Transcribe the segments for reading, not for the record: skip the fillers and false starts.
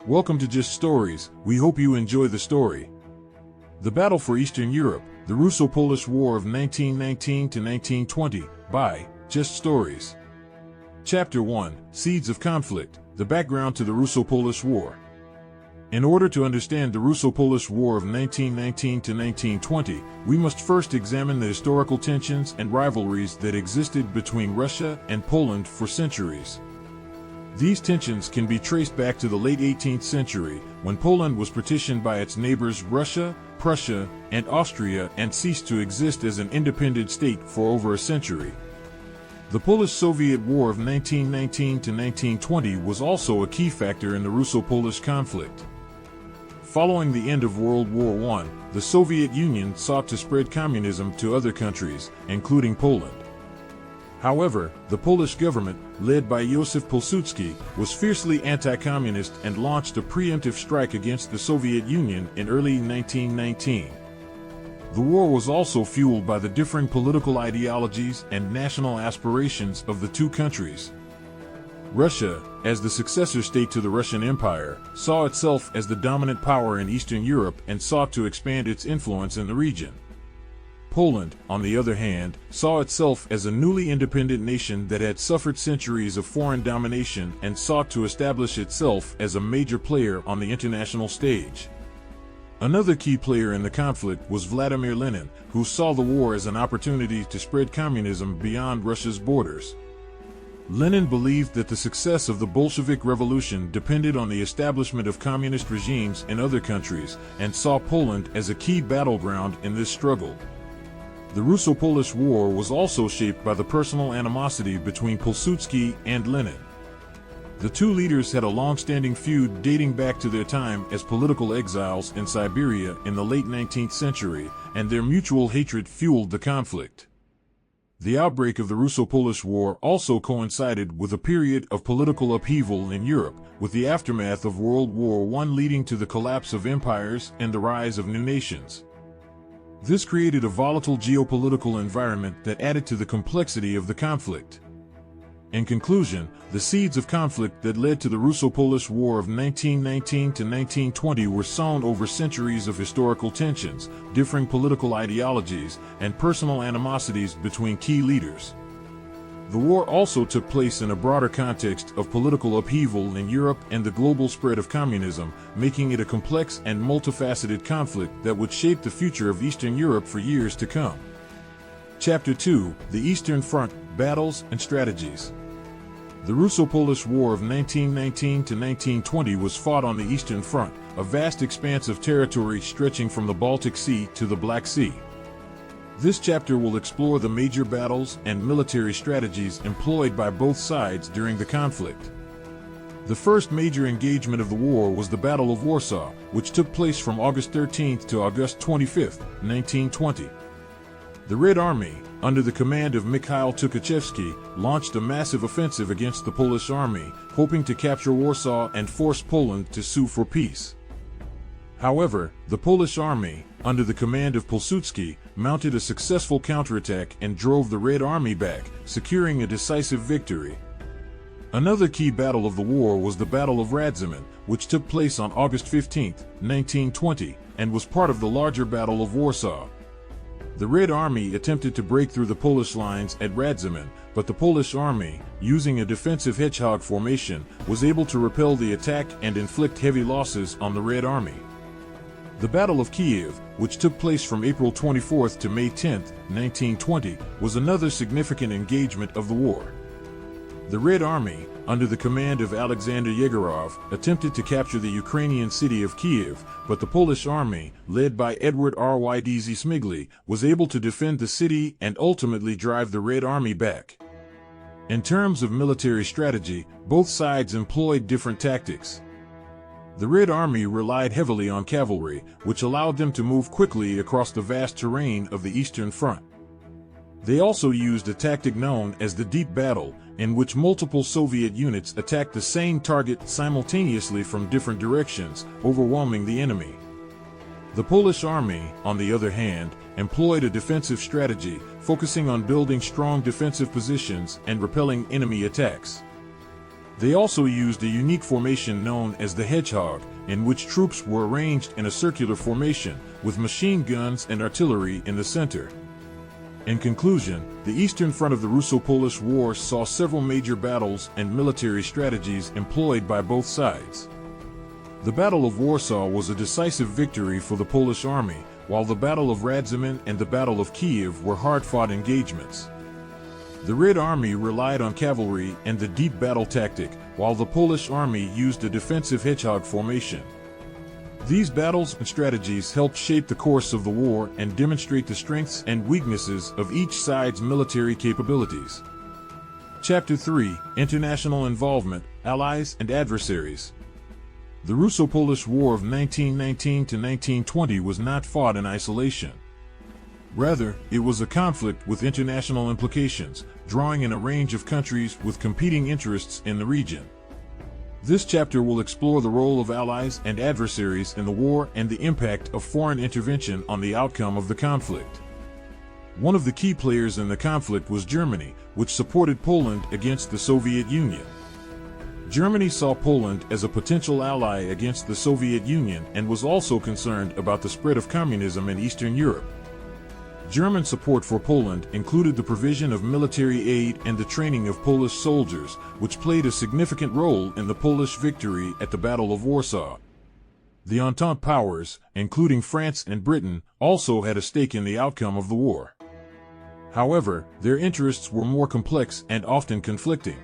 Welcome to Just Stories. We hope you enjoy the story. The Battle for Eastern Europe, the Russo-Polish War of 1919 to 1920, by Just Stories. Chapter 1, Seeds of Conflict, the background to the Russo-Polish War. In order to understand the Russo-Polish War of 1919 to 1920, we must first examine the historical tensions and rivalries that existed between Russia and Poland for centuries. These tensions can be traced back to the late 18th century, when Poland was partitioned by its neighbors Russia, Prussia, and Austria and ceased to exist as an independent state for over a century. The Polish-Soviet War of 1919 to 1920 was also a key factor in the Russo-Polish conflict. Following the end of World War I, the Soviet Union sought to spread communism to other countries, including Poland. However, the Polish government, led by Józef Pilsudski, was fiercely anti-communist and launched a preemptive strike against the Soviet Union in early 1919. The war was also fueled by the differing political ideologies and national aspirations of the two countries. Russia, as the successor state to the Russian Empire, saw itself as the dominant power in Eastern Europe and sought to expand its influence in the region. Poland, on the other hand, saw itself as a newly independent nation that had suffered centuries of foreign domination and sought to establish itself as a major player on the international stage. Another key player in the conflict was Vladimir Lenin, who saw the war as an opportunity to spread communism beyond Russia's borders. Lenin believed that the success of the Bolshevik Revolution depended on the establishment of communist regimes in other countries, and saw Poland as a key battleground in this struggle. The Russo-Polish War was also shaped by the personal animosity between Pilsudski and Lenin. The two leaders had a long-standing feud dating back to their time as political exiles in Siberia in the late 19th century, and their mutual hatred fueled the conflict. The outbreak of the Russo-Polish War also coincided with a period of political upheaval in Europe, with the aftermath of World War I leading to the collapse of empires and the rise of new nations. This created a volatile geopolitical environment that added to the complexity of the conflict. In conclusion, the seeds of conflict that led to the Russo-Polish War of 1919 to 1920 were sown over centuries of historical tensions, differing political ideologies, and personal animosities between key leaders. The war also took place in a broader context of political upheaval in Europe and the global spread of communism, making it a complex and multifaceted conflict that would shape the future of Eastern Europe for years to come. Chapter 2, The Eastern Front, Battles and Strategies. The Russo-Polish War of 1919 to 1920 was fought on the Eastern Front, a vast expanse of territory stretching from the Baltic Sea to the Black Sea. This chapter will explore the major battles and military strategies employed by both sides during the conflict. The first major engagement of the war was the Battle of Warsaw, which took place from August 13 to August 25, 1920. The Red Army, under the command of Mikhail Tukhachevsky, launched a massive offensive against the Polish army, hoping to capture Warsaw and force Poland to sue for peace. However, the Polish army, under the command of Pilsudski, mounted a successful counterattack and drove the Red Army back, securing a decisive victory. Another key battle of the war was the Battle of Radzymin, which took place on August 15, 1920, and was part of the larger Battle of Warsaw. The Red Army attempted to break through the Polish lines at Radzymin, but the Polish army, using a defensive hedgehog formation, was able to repel the attack and inflict heavy losses on the Red Army. The Battle of Kiev, which took place from April 24 to May 10, 1920, was another significant engagement of the war. The Red Army, under the command of Alexander Yegorov, attempted to capture the Ukrainian city of Kiev, but the Polish army, led by Edward Rydz Smigly, was able to defend the city and ultimately drive the Red Army back. In terms of military strategy, both sides employed different tactics. The Red Army relied heavily on cavalry, which allowed them to move quickly across the vast terrain of the Eastern Front. They also used a tactic known as the Deep Battle, in which multiple Soviet units attacked the same target simultaneously from different directions, overwhelming the enemy. The Polish army, on the other hand, employed a defensive strategy, focusing on building strong defensive positions and repelling enemy attacks. They also used a unique formation known as the hedgehog, in which troops were arranged in a circular formation, with machine guns and artillery in the center. In conclusion, the Eastern Front of the Russo-Polish War saw several major battles and military strategies employed by both sides. The Battle of Warsaw was a decisive victory for the Polish army, while the Battle of Radzymin and the Battle of Kiev were hard-fought engagements. The Red Army relied on cavalry and the deep battle tactic, while the Polish army used a defensive hedgehog formation. These battles and strategies helped shape the course of the war and demonstrate the strengths and weaknesses of each side's military capabilities. Chapter 3: International Involvement, Allies and Adversaries. The Russo-Polish War of 1919 to 1920 was not fought in isolation. Rather, it was a conflict with international implications, drawing in a range of countries with competing interests in the region. This chapter will explore the role of allies and adversaries in the war and the impact of foreign intervention on the outcome of the conflict. One of the key players in the conflict was Germany, which supported Poland against the Soviet Union. Germany saw Poland as a potential ally against the Soviet Union and was also concerned about the spread of communism in Eastern Europe. German support for Poland included the provision of military aid and the training of Polish soldiers, which played a significant role in the Polish victory at the Battle of Warsaw. The Entente powers, including France and Britain, also had a stake in the outcome of the war. However, their interests were more complex and often conflicting.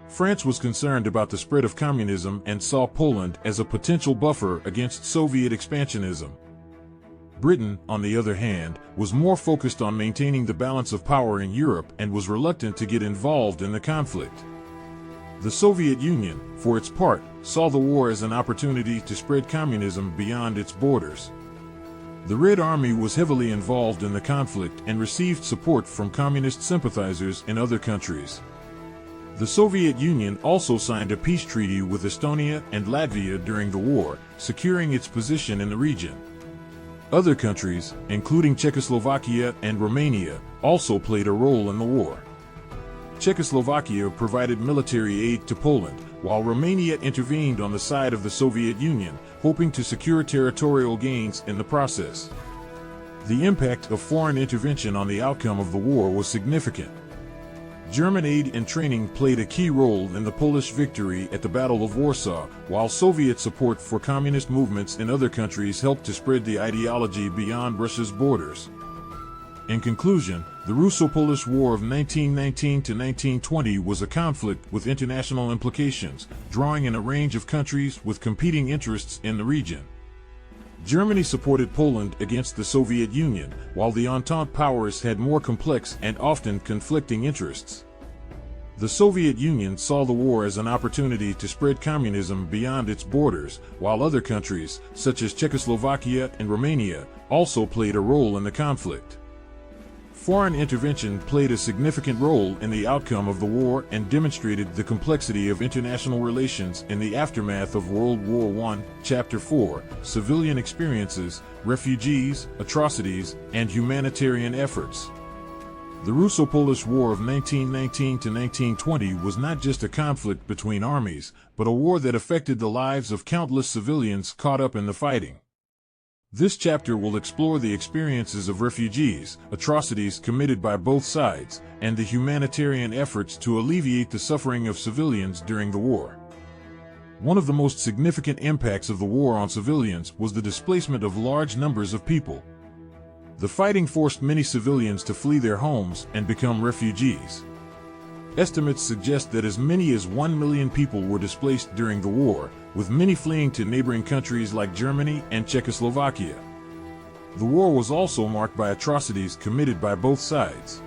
France was concerned about the spread of communism and saw Poland as a potential buffer against Soviet expansionism. Britain, on the other hand, was more focused on maintaining the balance of power in Europe and was reluctant to get involved in the conflict. The Soviet Union, for its part, saw the war as an opportunity to spread communism beyond its borders. The Red Army was heavily involved in the conflict and received support from communist sympathizers in other countries. The Soviet Union also signed a peace treaty with Estonia and Latvia during the war, securing its position in the region. Other countries, including Czechoslovakia and Romania, also played a role in the war. Czechoslovakia provided military aid to Poland, while Romania intervened on the side of the Soviet Union, hoping to secure territorial gains in the process. The impact of foreign intervention on the outcome of the war was significant. German aid and training played a key role in the Polish victory at the Battle of Warsaw, while Soviet support for communist movements in other countries helped to spread the ideology beyond Russia's borders. In conclusion, the Russo-Polish War of 1919 to 1920 was a conflict with international implications, drawing in a range of countries with competing interests in the region. Germany supported Poland against the Soviet Union, while the Entente powers had more complex and often conflicting interests. The Soviet Union saw the war as an opportunity to spread communism beyond its borders, while other countries, such as Czechoslovakia and Romania, also played a role in the conflict. Foreign intervention played a significant role in the outcome of the war and demonstrated the complexity of international relations in the aftermath of World War I. Chapter 4: Civilian Experiences, Refugees, Atrocities, and Humanitarian Efforts. The Russo-Polish War of 1919 to 1920 was not just a conflict between armies, but a war that affected the lives of countless civilians caught up in the fighting. This chapter will explore the experiences of refugees, atrocities committed by both sides, and the humanitarian efforts to alleviate the suffering of civilians during the war. One of the most significant impacts of the war on civilians was the displacement of large numbers of people. The fighting forced many civilians to flee their homes and become refugees. Estimates suggest that as many as 1 million people were displaced during the war, with many fleeing to neighboring countries like Germany and Czechoslovakia. The war was also marked by atrocities committed by both sides.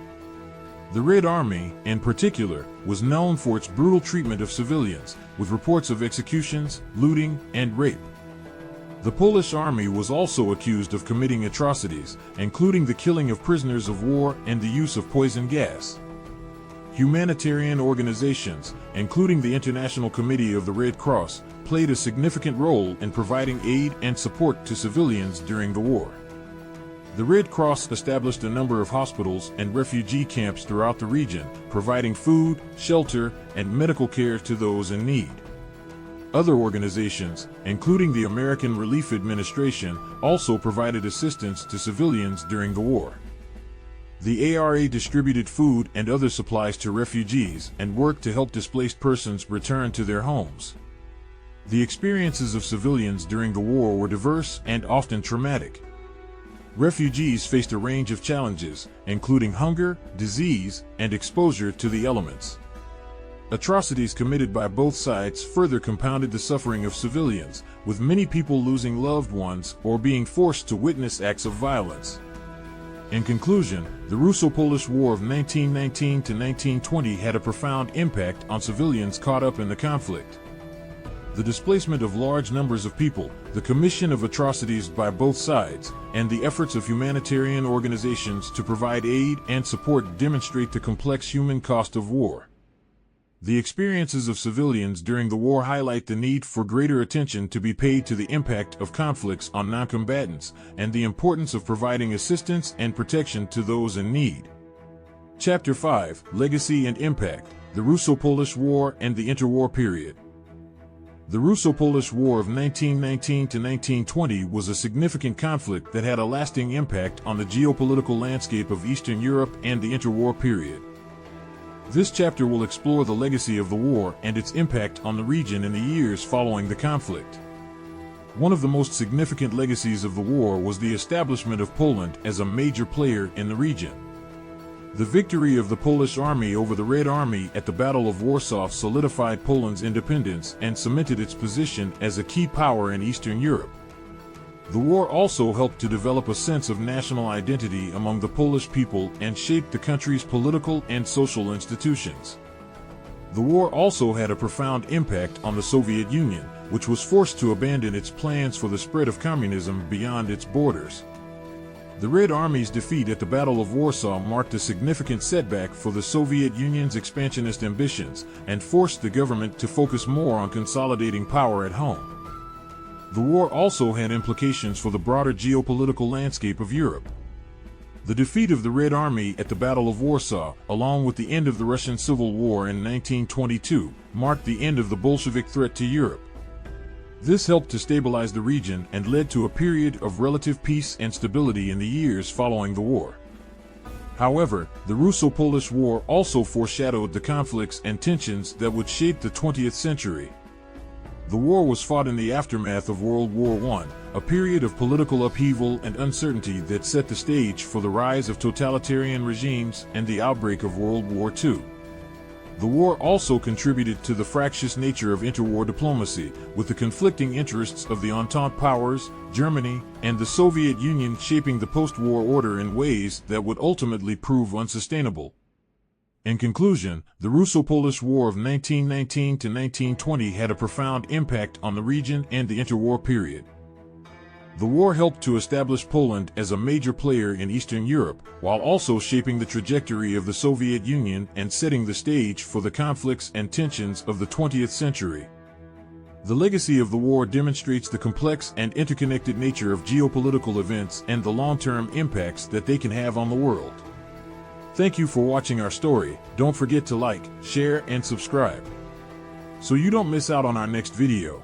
The Red Army, in particular, was known for its brutal treatment of civilians, with reports of executions, looting, and rape. The Polish army was also accused of committing atrocities, including the killing of prisoners of war and the use of poison gas. Humanitarian organizations, including the International Committee of the Red Cross, played a significant role in providing aid and support to civilians during the war. The Red Cross established a number of hospitals and refugee camps throughout the region, providing food, shelter, and medical care to those in need. Other organizations, including the American Relief Administration, also provided assistance to civilians during the war. The ARA distributed food and other supplies to refugees and worked to help displaced persons return to their homes. The experiences of civilians during the war were diverse and often traumatic. Refugees faced a range of challenges, including hunger, disease, and exposure to the elements. Atrocities committed by both sides further compounded the suffering of civilians, with many people losing loved ones or being forced to witness acts of violence. In conclusion, the Russo-Polish War of 1919 to 1920 had a profound impact on civilians caught up in the conflict. The displacement of large numbers of people, the commission of atrocities by both sides, and the efforts of humanitarian organizations to provide aid and support demonstrate the complex human cost of war. The experiences of civilians during the war highlight the need for greater attention to be paid to the impact of conflicts on noncombatants and the importance of providing assistance and protection to those in need. Chapter 5: Legacy and Impact: The Russo-Polish War and the Interwar Period. The Russo-Polish War of 1919 to 1920 was a significant conflict that had a lasting impact on the geopolitical landscape of Eastern Europe and the interwar period. This chapter will explore the legacy of the war and its impact on the region in the years following the conflict. One of the most significant legacies of the war was the establishment of Poland as a major player in the region. The victory of the Polish army over the Red Army at the Battle of Warsaw solidified Poland's independence and cemented its position as a key power in Eastern Europe. The war also helped to develop a sense of national identity among the Polish people and shaped the country's political and social institutions. The war also had a profound impact on the Soviet Union, which was forced to abandon its plans for the spread of communism beyond its borders. The Red Army's defeat at the Battle of Warsaw marked a significant setback for the Soviet Union's expansionist ambitions and forced the government to focus more on consolidating power at home. The war also had implications for the broader geopolitical landscape of Europe. The defeat of the Red Army at the Battle of Warsaw, along with the end of the Russian Civil War in 1922, marked the end of the Bolshevik threat to Europe. This helped to stabilize the region and led to a period of relative peace and stability in the years following the war. However, the Russo-Polish War also foreshadowed the conflicts and tensions that would shape the 20th century. The war was fought in the aftermath of World War I, a period of political upheaval and uncertainty that set the stage for the rise of totalitarian regimes and the outbreak of World War II. The war also contributed to the fractious nature of interwar diplomacy, with the conflicting interests of the Entente powers, Germany, and the Soviet Union shaping the post-war order in ways that would ultimately prove unsustainable. In conclusion, the Russo-Polish War of 1919 to 1920 had a profound impact on the region and the interwar period. The war helped to establish Poland as a major player in Eastern Europe, while also shaping the trajectory of the Soviet Union and setting the stage for the conflicts and tensions of the 20th century. The legacy of the war demonstrates the complex and interconnected nature of geopolitical events and the long-term impacts that they can have on the world. Thank you for watching our story. Don't forget to like, share, and subscribe, so you don't miss out on our next video.